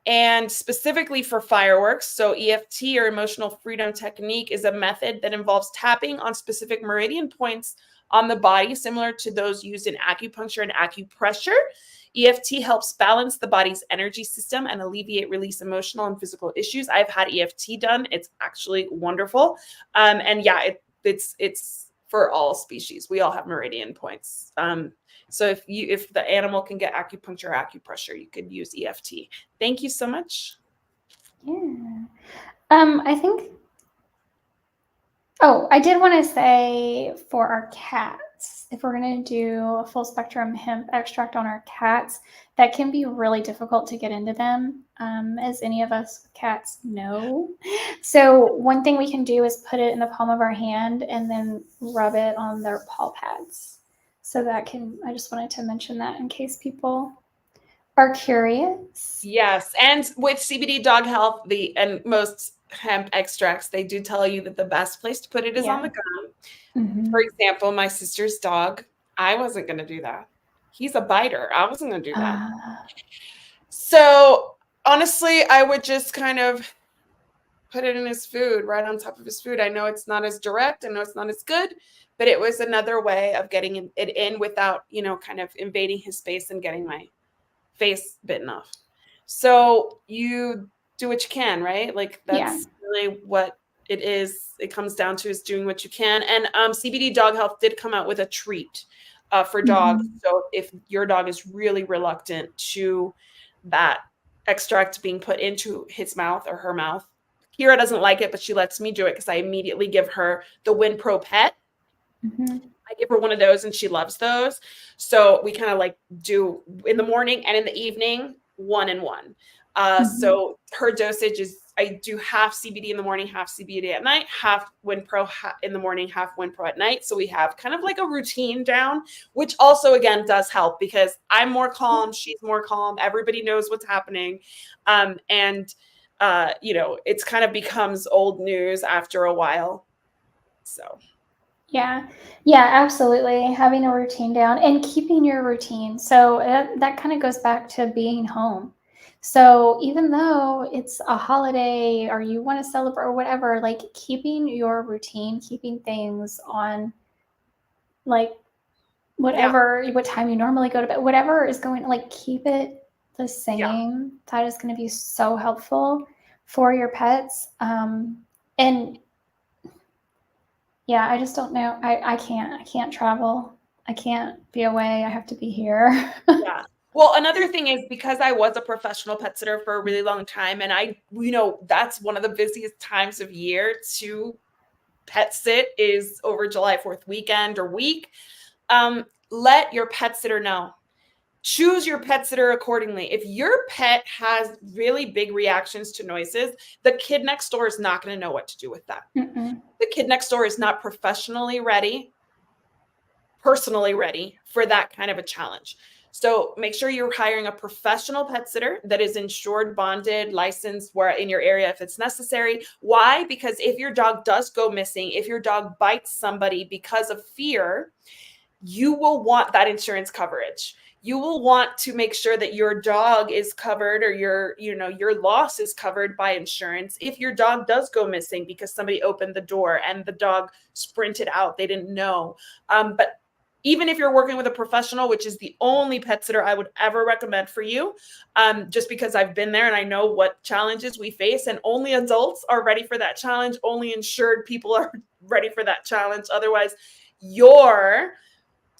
and specifically for fireworks. So EFT, or emotional freedom technique, is a method that involves tapping on specific meridian points on the body, similar to those used in acupuncture and acupressure. EFT helps balance the body's energy system and alleviate, release emotional and physical issues. I've had EFT done. It's actually wonderful. And yeah, it's for all species. We all have meridian points. So if the animal can get acupuncture or acupressure, you could use EFT. Thank you so much. Yeah. I think, I did want to say, for our cats, if we're going to do a full spectrum hemp extract on our cats, that can be really difficult to get into them, as any of us with cats know. So one thing we can do is put it in the palm of our hand and then rub it on their paw pads. So that can, I just wanted to mention that in case people are curious. Yes, and with CBD dog health, and most hemp extracts, they do tell you that the best place to put it is on the gum. For example, my sister's dog, I wasn't going to do that. He's a biter. I wasn't going to do that. So honestly, I would just kind of put it in his food, right on top of his food. I know it's not as direct. I know it's not as good, but it was another way of getting it in without, you know, kind of invading his space and getting my face bitten off. So you do what you can, right? Like that's really what it is. It comes down to is doing what you can. And CBD Dog Health did come out with a treat for dogs. So if your dog is really reluctant to that extract being put into his mouth or her mouth, Kira doesn't like it, but she lets me do it because I immediately give her the WinPro Pet. I give her one of those and she loves those. So we kind of like do in the morning and in the evening, 1 and 1. So her dosage is, I do half CBD in the morning, half CBD at night, half WinPro in the morning, half WinPro at night. So we have kind of like a routine down, which also, again, does help because I'm more calm. She's more calm. Everybody knows what's happening. You know, it's kind of becomes old news after a while. So. Yeah, absolutely. Having a routine down and keeping your routine. So that kind of goes back to being home. So even though it's a holiday or you want to celebrate or whatever, like keeping your routine, keeping things on, like whatever, what time you normally go to bed, whatever is going, like keep it the same. Yeah. That is going to be so helpful for your pets. And yeah, I just don't know. I can't travel. I can't be away. I have to be here. Yeah. Well, another thing is because I was a professional pet sitter for a really long time, and you know, that's one of the busiest times of year to pet sit is over July 4th weekend or week. Let your pet sitter know. Choose your pet sitter accordingly. If your pet has really big reactions to noises, the kid next door is not going to know what to do with that. The kid next door is not personally ready for that kind of a challenge. So make sure you're hiring a professional pet sitter that is insured, bonded, licensed where in your area if it's necessary. Why? Because if your dog does go missing, if your dog bites somebody because of fear, you will want that insurance coverage. You will want to make sure that your dog is covered or your loss is covered by insurance if your dog does go missing because somebody opened the door and the dog sprinted out, they didn't know. But even if you're working with a professional, which is the only pet sitter I would ever recommend for you, just because I've been there and I know what challenges we face, and only adults are ready for that challenge. Only insured people are ready for that challenge. Otherwise, your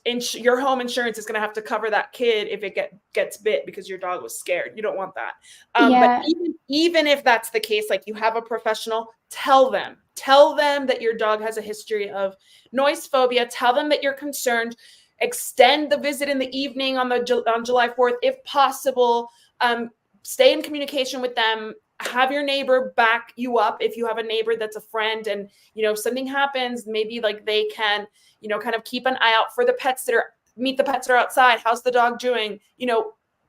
home insurance is going to have to cover that kid if it gets bit because your dog was scared. You don't want that. But even if that's the case, like you have a professional, tell them that your dog has a history of noise phobia. Tell them that you're concerned. Extend the visit in the evening on July 4th if possible. Stay in communication with them. Have your neighbor back you up if you have a neighbor that's a friend, and if something happens, maybe like they can kind of keep an eye out for the pet sitter. Meet the pet sitter outside. How's the dog doing?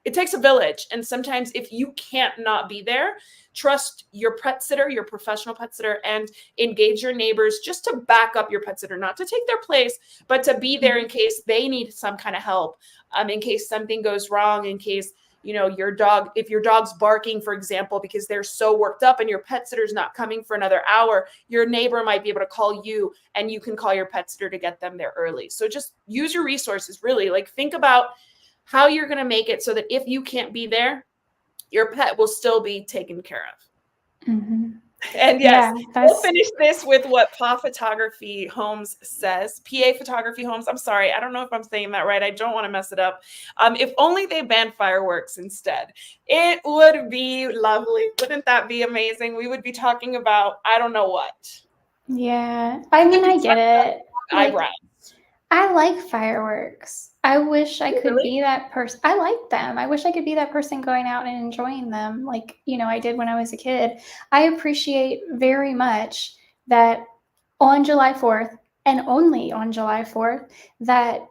It takes a village, and sometimes if you can't not be there, trust your pet sitter, your professional pet sitter, and engage your neighbors just to back up your pet sitter, not to take their place, but to be there in case they need some kind of help, in case something goes wrong, in case if your dog's barking, for example, because they're so worked up and your pet sitter's not coming for another hour, your neighbor might be able to call you and you can call your pet sitter to get them there early. So just use your resources, really. Like, think about how you're going to make it so that if you can't be there, your pet will still be taken care of. Mm-hmm. And yes, we'll finish this with what PA Photography Homes says. PA Photography Homes. I'm sorry. I don't know if I'm saying that right. I don't want to mess it up. If only they banned fireworks instead, it would be lovely. Wouldn't that be amazing? We would be talking about, I don't know what. Yeah. I mean, I get it. Eyebrows. I like fireworks. I wish I could be that person. I like them. I wish I could be that person going out and enjoying them like, I did when I was a kid. I appreciate very much that on July 4th, and only on July 4th, that,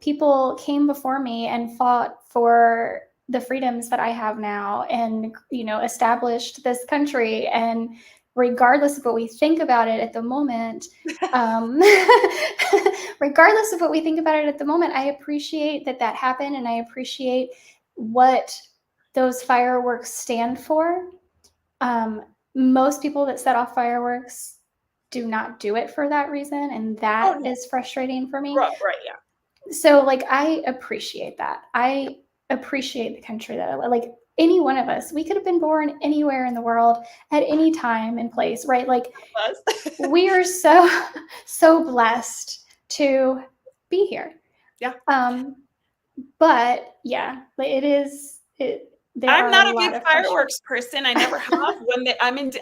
people came before me and fought for the freedoms that I have now and, established this country. And regardless of what we think about it at the moment, I appreciate that happened, and I appreciate what those fireworks stand for. Most people that set off fireworks do not do it for that reason, and that is frustrating for me. Right, yeah. So, I appreciate that. I appreciate the country that I live. Like, any one of us, we could have been born anywhere in the world at any time and place, right? Like, we are so blessed to be here. Yeah. But yeah, it is. I'm not a big fireworks person. I never have.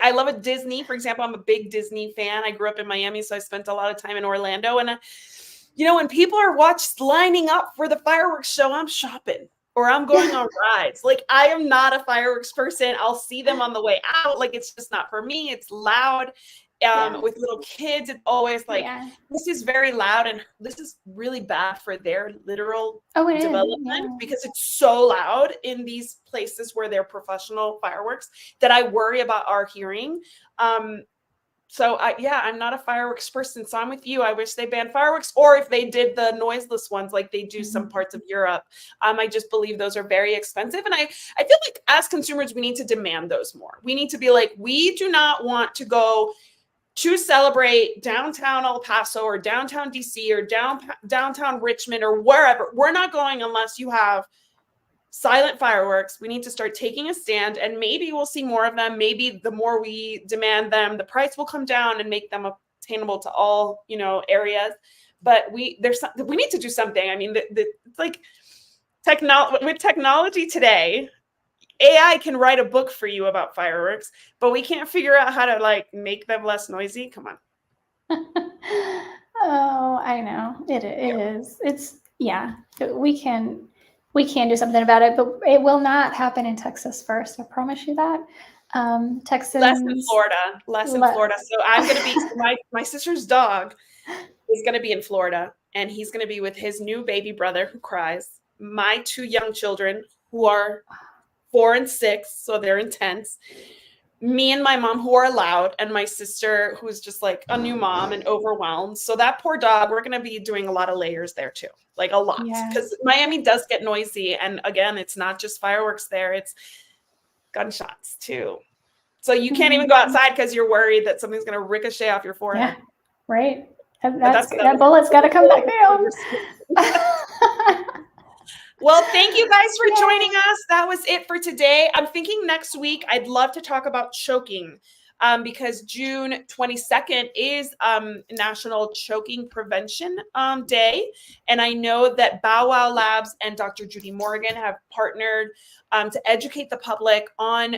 I love a Disney, for example. I'm a big Disney fan. I grew up in Miami, so I spent a lot of time in Orlando. And when people are lining up for the fireworks show, I'm shopping or I'm going on rides. Like, I am not a fireworks person. I'll see them on the way out. Like, it's just not for me. It's loud. With little kids, it's always this is very loud, and this is really bad for their literal development because it's so loud in these places where they're professional fireworks that I worry about our hearing. So I'm not a fireworks person. So I'm with you. I wish they banned fireworks, or if they did the noiseless ones like they do some parts of Europe. I just believe those are very expensive. And I feel like as consumers, we need to demand those more. We need to be like, we do not want to go to celebrate downtown El Paso or downtown DC or downtown Richmond or wherever. We're not going unless you have silent fireworks. We need to start taking a stand, and maybe we'll see more of them. Maybe the more we demand them, the price will come down and make them attainable to all, areas. But we need to do something. I mean, it's like with technology today, AI can write a book for you about fireworks, but we can't figure out how to make them less noisy. Come on. Oh, I know. It is. It's we can do something about it, but it will not happen in Texas first. I promise you that. Texas. Less in Florida. So I'm going to be my sister's dog is going to be in Florida, and he's going to be with his new baby brother who cries. my 2 young children who are 4 and 6, so they're intense, me and my mom who are loud, and my sister who's just like a new mom and overwhelmed. So that poor dog, we're going to be doing a lot of layers there too, like a lot, because Miami does get noisy. And again, it's not just fireworks there, it's gunshots too. So you can't even go outside because you're worried that something's going to ricochet off your forehead. Yeah, right. That bullet's got to come back down. Well, thank you guys for joining us. That was it for today. I'm thinking next week I'd love to talk about choking, because June 22nd is National Choking Prevention Day. And I know that Bow Wow Labs and Dr. Judy Morgan have partnered to educate the public on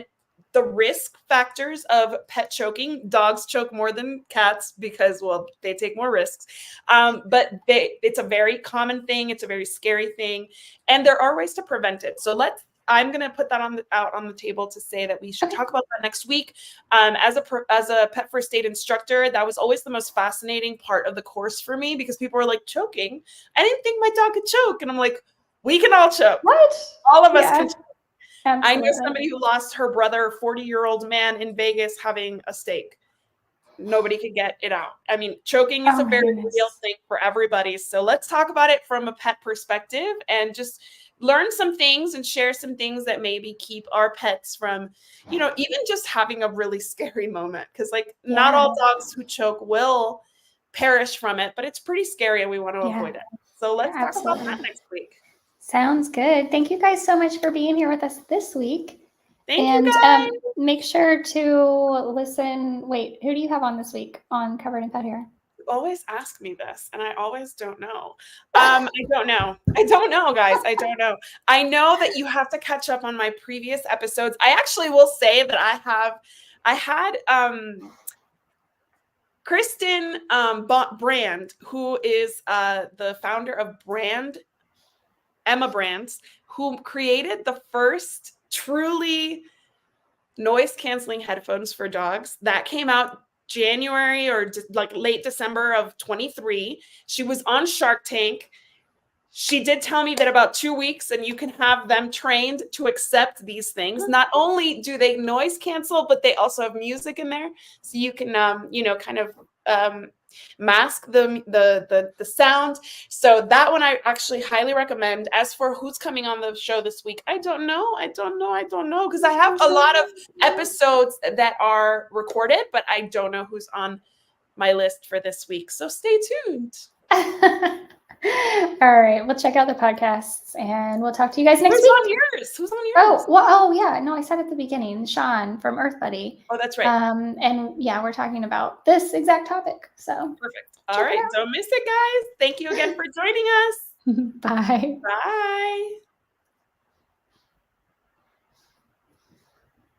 the risk factors of pet choking. Dogs choke more than cats because, well, they take more risks. But it's a very common thing. It's a very scary thing. And there are ways to prevent it. So I'm going to put that out on the table to say that we should talk about that next week. As a pet first aid instructor, that was always the most fascinating part of the course for me, because people were like, choking? I didn't think my dog could choke. And I'm like, we can all choke. What? All of us can choke. Absolutely. I know somebody who lost her brother, 40-year-old man in Vegas, having a steak. Nobody could get it out. I mean, choking is a very real thing for everybody. So let's talk about it from a pet perspective and just learn some things and share some things that maybe keep our pets from, even just having a really scary moment. Because not all dogs who choke will perish from it, but it's pretty scary and we want to avoid it. So let's talk about that next week. Sounds good. Thank you guys so much for being here with us this week. Thank you guys. Make sure to listen. Wait, who do you have on this week on Covered in Pet Hair? You always ask me this, and I always don't know. I don't know, guys. I don't know. I know that you have to catch up on my previous episodes. I actually will say that I had Kristen Brand, who is the founder of Emma Brands, who created the first truly noise canceling headphones for dogs that came out January or late December of 23. She was on Shark Tank. She did tell me that about 2 weeks and you can have them trained to accept these things. Not only do they noise cancel, but they also have music in there. So you can, kind of mask the sound. So that one I actually highly recommend. As for who's coming on the show this week, I don't know, because I have a lot of episodes that are recorded, but I don't know who's on my list for this week. So stay tuned. All right, we'll check out the podcasts and we'll talk to you guys next week. Who's on yours? Oh, no, I said at the beginning, Sean from Earth Buddy. Oh, that's right. And yeah, we're talking about this exact topic. So perfect. All right, don't miss it, guys. Thank you again for joining us. Bye. Bye.